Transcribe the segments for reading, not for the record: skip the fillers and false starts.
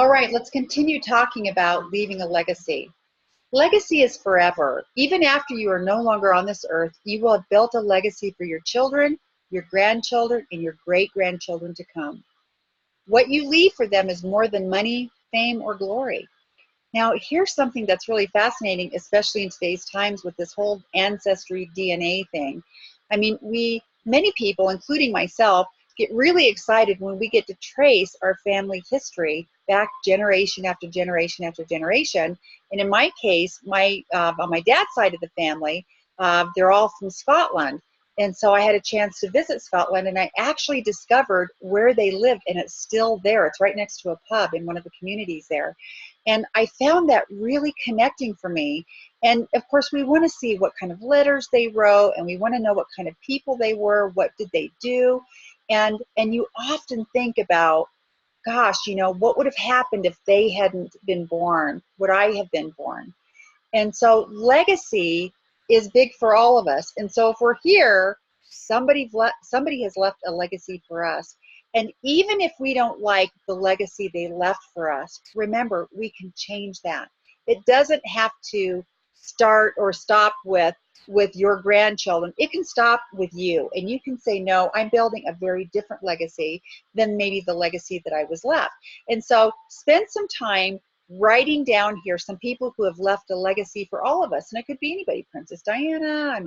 All right, let's continue talking about leaving a legacy. Legacy is forever. Even after you are no longer on this earth, you will have built a legacy for your children, your grandchildren, and your great-grandchildren to come. What you leave for them is more than money, fame, or glory. Now, here's something that's really fascinating, especially in today's times with this whole ancestry DNA thing. I mean, many people, including myself, get really excited when we get to trace our family history back generation after generation after generation. And in my case, on my dad's side of the family, they're all from Scotland. And so I had a chance to visit Scotland, and I actually discovered where they lived, and it's still there. It's right next to a pub in one of the communities there. And I found that really connecting for me. And of course, we want to see what kind of letters they wrote, and we want to know what kind of people they were, what did they do. And you often think about, gosh, what would have happened if they hadn't been born? Would I have been born? And so legacy is big for all of us. And so if we're here, somebody has left a legacy for us. And even if we don't like the legacy they left for us, remember, we can change that. It doesn't have to start or stop with your grandchildren. It can stop with you, and you can say, no, I'm building a very different legacy than maybe the legacy that I was left. And so spend some time writing down here some people who have left a legacy for all of us. And it could be anybody, Princess Diana,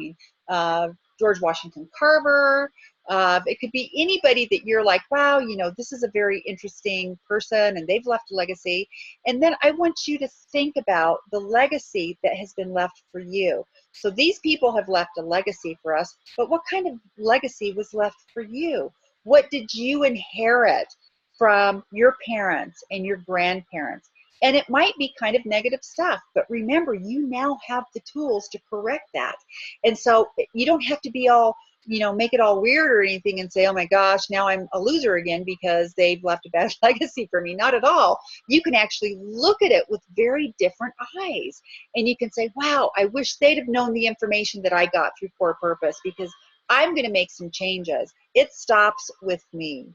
George Washington Carver. It could be anybody that you're like, wow, this is a very interesting person and they've left a legacy. And then I want you to think about the legacy that has been left for you. So these people have left a legacy for us, but what kind of legacy was left for you? What did you inherit from your parents and your grandparents? And it might be kind of negative stuff, but remember, you now have the tools to correct that. And so you don't have to be all, make it all weird or anything and say, oh my gosh, now I'm a loser again because they've left a bad legacy for me. Not at all. You can actually look at it with very different eyes. And you can say, wow, I wish they'd have known the information that I got through Core Purpose, because I'm going to make some changes. It stops with me.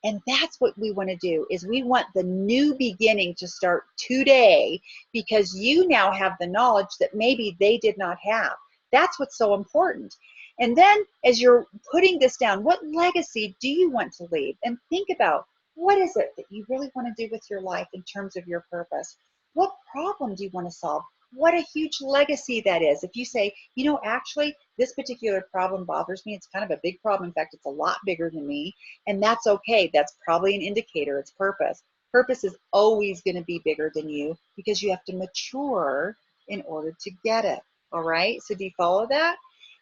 And that's what we want to do, is we want the new beginning to start today, because you now have the knowledge that maybe they did not have. That's what's so important. And then as you're putting this down, what legacy do you want to leave? And think about, what is it that you really want to do with your life in terms of your purpose? What problem do you want to solve? What a huge legacy that is. If you say, actually, this particular problem bothers me. It's kind of a big problem. In fact, it's a lot bigger than me. And that's okay. That's probably an indicator. It's purpose. Purpose is always going to be bigger than you, because you have to mature in order to get it. All right? So do you follow that?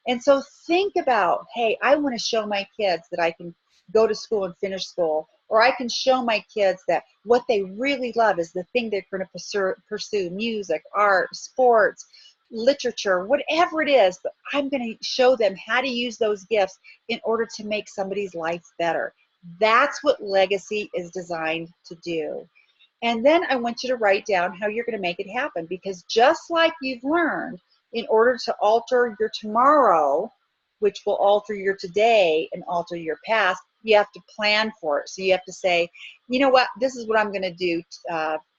And so think about, hey, I want to show my kids that I can go to school and finish school. Or I can show my kids that what they really love is the thing they're going to pursue: music, art, sports, literature, whatever it is. But I'm going to show them how to use those gifts in order to make somebody's life better. That's what legacy is designed to do. And then I want you to write down how you're going to make it happen, because just like you've learned, in order to alter your tomorrow, which will alter your today and alter your past, you have to plan for it. So you have to say, you know what, this is what I'm going to do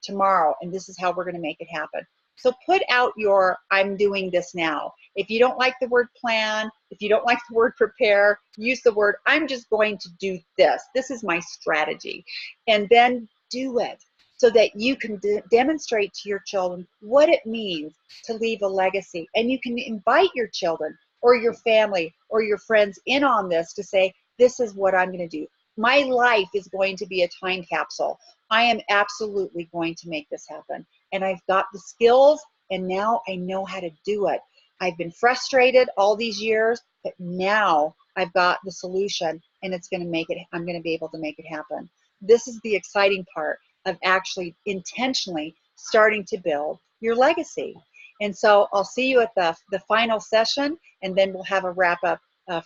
tomorrow, and this is how we're going to make it happen. So put out your I'm doing this now. If you don't like the word plan, if you don't like the word prepare, use the word I'm just going to do this. This is my strategy. And then do it, so that you can demonstrate to your children what it means to leave a legacy. And you can invite your children or your family or your friends in on this to say, this is what I'm going to do. My life is going to be a time capsule. I am absolutely going to make this happen. And I've got the skills, and now I know how to do it. I've been frustrated all these years, but now I've got the solution, and it's going to make it, I'm going to be able to make it happen. This is the exciting part of actually intentionally starting to build your legacy. And so I'll see you at the final session, and then we'll have a wrap up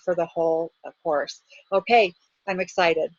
for the whole course. Okay, I'm excited.